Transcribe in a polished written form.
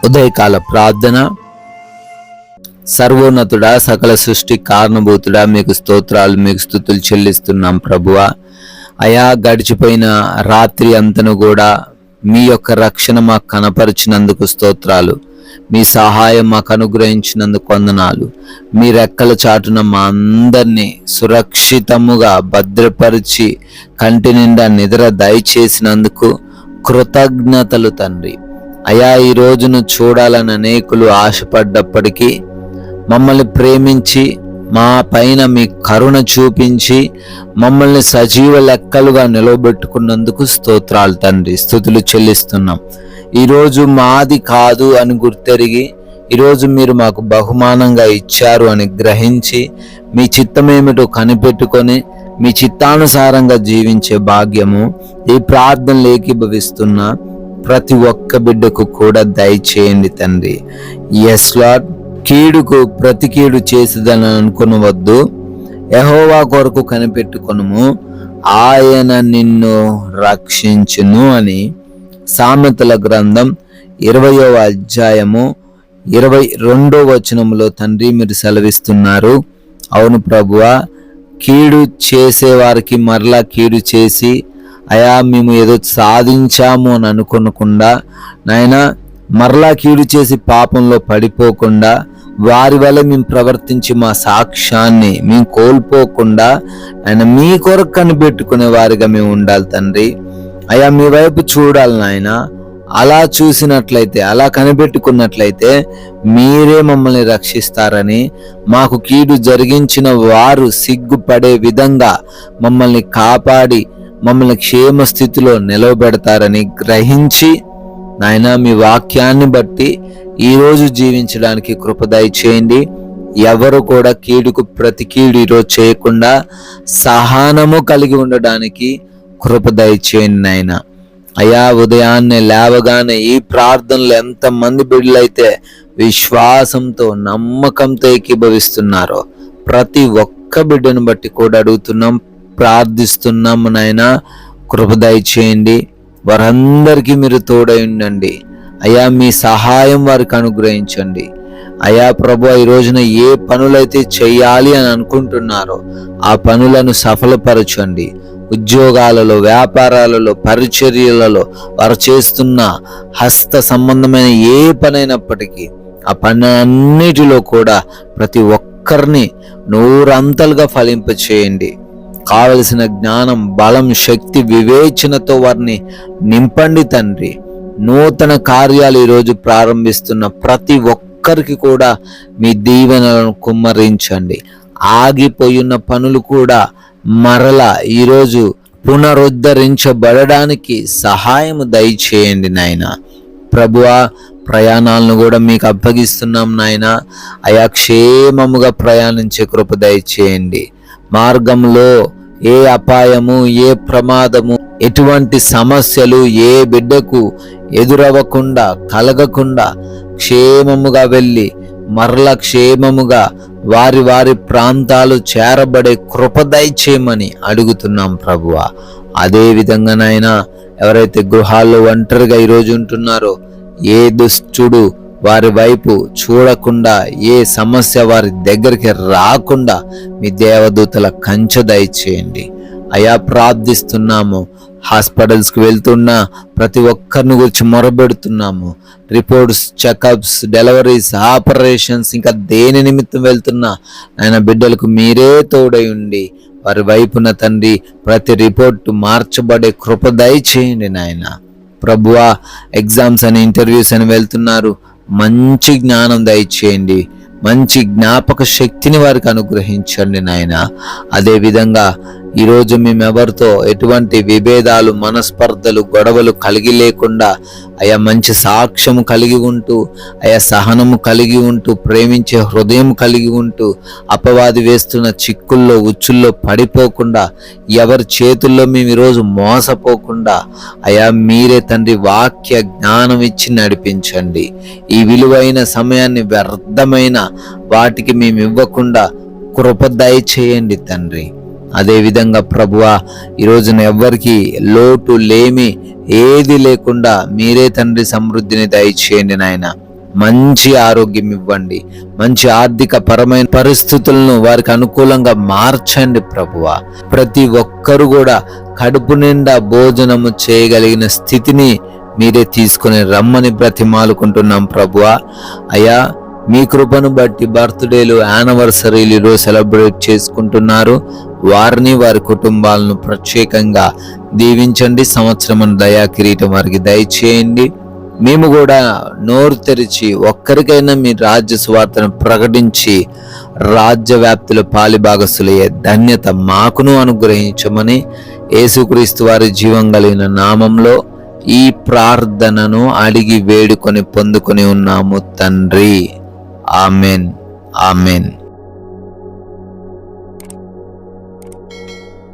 ఉదయకాల ప్రార్థన. సర్వోన్నతుడా, సకల సృష్టి కారణభూతుడా, మీకు స్తోత్రాలు, మీకు స్తుతులు చెల్లిస్తున్నాం ప్రభువా. అయా, గడిచిపోయిన రాత్రి అంతను కూడా మీ యొక్క రక్షణ మాకు కనపరిచినందుకు స్తోత్రాలు. మీ సహాయం మాకు అనుగ్రహించినందుకు వందనాలు. మీ రెక్కల చాటున మా అందరినీ సురక్షితముగా భద్రపరిచి కంటి నిండా నిద్ర దయచేసినందుకు కృతజ్ఞతలు తండ్రి. అయా, ఈ రోజును చూడాలని అనేకులు ఆశపడ్డప్పటికీ మమ్మల్ని ప్రేమించి మా పైన మీ కరుణ చూపించి మమ్మల్ని సజీవ లెక్కలుగా నిలవబెట్టుకున్నందుకు స్తోత్రాలు తండ్రి. స్తుతులు చెల్లిస్తున్నాం. ఈరోజు మాది కాదు అని గుర్తెరిగి ఈరోజు మీరు మాకు బహుమానంగా ఇచ్చారు అని గ్రహించి మీ చిత్తమేమిటో కనిపెట్టుకొని మీ చిత్తానుసారంగా జీవించే భాగ్యము ఈ ప్రార్థనలు ఏకీభవిస్తున్న ప్రతి ఒక్క బిడ్డకు కూడా దయచేయండి తండ్రి. ఎస్ లార్డ్, కీడుకు ప్రతి కీడు చేసేదని అనుకునవద్దు. యెహోవా కొరకు కనిపెట్టుకొనుము, ఆయన నిన్ను రక్షించును అని సామెతల గ్రంథం 20వ అధ్యాయము 22వ వచనములో తండ్రి మీరు సెలవిస్తున్నారు. అవును ప్రభువా, కీడు చేసేవారికి మరలా కీడు చేసి అయా మేము ఏదో సాధించాము అని అనుకోకుండా నాయనా, మరలా కీడు చేసి పాపంలో పడిపోకుండా వారి వల్ల మేము ప్రవర్తించి మా సాక్ష్యాన్ని మేము కోల్పోకుండా ఆయన మీ కొరకు కనిపెట్టుకునే వారిగా మేము ఉండాలి తండ్రి. అయ్యా, మీ వైపు చూడాలి నాయన. అలా చూసినట్లయితే, అలా కనిపెట్టుకున్నట్లయితే మీరే మమ్మల్ని రక్షిస్తారని, మాకు కీడు జరిగించిన వారు సిగ్గుపడే విధంగా మమ్మల్ని కాపాడి మమ్మల్ని క్షేమ స్థితిలో నిలవబెడతారని గ్రహించి నాయన, మీ వాక్యాన్ని బట్టి ఈరోజు జీవించడానికి కృప దయచేయండి. ఎవరు కూడా కీడుకు ప్రతి కీడు ఈరోజు చేయకుండా సహనము కలిగి ఉండడానికి కృప దయచేయండి నాయన. అయా, ఉదయాన్నే లేవగానే ఈ ప్రార్థనలు ఎంతమంది బిడ్డలైతే విశ్వాసంతో నమ్మకంతో ఏకీభవిస్తున్నారో ప్రతి ఒక్క బిడ్డను బట్టి కూడా అడుగుతున్నాం, ప్రార్థిస్తున్నాము నాయన. కృప దయచేయండి. వారందరికీ మీరు తోడై ఉండండి అయా. మీ సహాయం వారికి అనుగ్రహించండి అయా. ప్రభు, ఈ రోజున ఏ పనులైతే చేయాలి అని అనుకుంటున్నారో ఆ పనులను సఫలపరచండి. ఉద్యోగాలలో, వ్యాపారాలలో, పరిచర్యలలో వారు చేస్తున్న హస్త సంబంధమైన ఏ పనైనప్పటికీ ఆ పని అన్నిటిలో కూడా ప్రతి ఒక్కరిని నూరంతలుగా ఫలింపచేయండి. కావలసిన జ్ఞానం, బలం, శక్తి, వివేచనతో వారిని నింపండి తండ్రి. నూతన కార్యాలు ఈరోజు ప్రారంభిస్తున్న ప్రతి ఒక్కరికి కూడా మీ దీవెనలను కుమ్మరించండి. ఆగిపోయిన పనులు కూడా మరలా ఈరోజు పునరుద్ధరించబడడానికి సహాయం దయచేయండి నాయన. ప్రభువా, ప్రయాణాలను కూడా మీకు అప్పగిస్తున్నాం నాయన. అయా, క్షేమముగా ప్రయాణించే కృప దయచేయండి. మార్గంలో ఏ అపాయము, ఏ ప్రమాదము, ఎటువంటి సమస్యలు ఏ బిడ్డకు ఎదురవ్వకుండా, కలగకుండా క్షేమముగా వెళ్ళి మరల క్షేమముగా వారి వారి ప్రాంతాలు చేరబడే కృప దయచేయమని అడుగుతున్నాం ప్రభువా. అదే విధంగా నాయనా, ఎవరైతే గృహాల్లో ఒంటరిగా ఈరోజు ఉంటున్నారో ఏ దుష్టుడు వారి వైపు చూడకుండా, ఏ సమస్య వారి దగ్గరికి రాకుండా మీ దేవదూతల కంచె దయచేయండి అయా. ప్రార్థిస్తున్నాము. హాస్పిటల్స్కి వెళ్తున్నా ప్రతి ఒక్కరిని గురించి మొరబెడుతున్నాము. రిపోర్ట్స్, చెకప్స్, డెలివరీస్, ఆపరేషన్స్, ఇంకా దేని నిమిత్తం వెళ్తున్నా ఆయన బిడ్డలకు మీరే తోడై ఉండి వారి వైపున తండ్రి ప్రతి రిపోర్టు మార్చబడే కృప దయచేయండి నాయన. ప్రభువా, ఎగ్జామ్స్ అని, ఇంటర్వ్యూస్ అని వెళ్తున్నారు, మంచి జ్ఞానం దయచేయండి. మంచి జ్ఞాపక శక్తిని వారికి అనుగ్రహించండి నాయన. అదేవిధంగా ఈరోజు మేమెవరితో ఎటువంటి విభేదాలు, మనస్పర్ధలు, గొడవలు కలిగి లేకుండా అయా మంచి సాక్ష్యము కలిగి ఉంటూ, అయా సహనము కలిగి ఉంటూ, ప్రేమించే హృదయం కలిగి ఉంటూ, అపవాది వేస్తున్న చిక్కుల్లో, ఉచ్చుల్లో పడిపోకుండా, ఎవరి చేతుల్లో మేము ఈరోజు మోసపోకుండా అయా మీరే తండ్రి వాక్య జ్ఞానం ఇచ్చి నడిపించండి. ఈ విలువైన సమయాన్ని వ్యర్థమైన వాటికి మేము ఇవ్వకుండా కృప దయచేయండి తండ్రి. అదేవిధంగా ప్రభువా, ఈ రోజున ఎవ్వరికి లోటు లేమి ఏది లేకుండా మీరే తండ్రి సమృద్ధిని దయచేయండి నాయన. మంచి ఆరోగ్యం ఇవ్వండి. మంచి ఆర్థిక పరమైన పరిస్థితులను వారికి అనుకూలంగా మార్చండి ప్రభువా. ప్రతి ఒక్కరు కూడా కడుపు నిండా భోజనము చేయగలిగిన స్థితిని మీరే తీసుకొని రమ్మని బ్రతిమాలుకుంటున్నాం ప్రభువా. అయ్యా, మీ కృపను బట్టి బర్త్డేలు, యానివర్సరీలు ఈరోజు సెలబ్రేట్ చేసుకుంటున్నారు. వారిని, వారి కుటుంబాలను ప్రత్యేకంగా దీవించండి. సంవత్సరం దయా కిరీటం వారికి దయచేయండి. మేము కూడా నోరు తెరిచి ఒక్కరికైనా మీ రాజ్య సువార్తను ప్రకటించి రాజ్య వ్యాప్తిలో పాలిభాగస్తులయ్యే ధన్యత మాకును అనుగ్రహించమని యేసుక్రీస్తు వారి జీవం కలిగిన నామంలో ఈ ప్రార్థనను అడిగి వేడుకొని పొందుకొని ఉన్నాము తండ్రి. Amen, amen.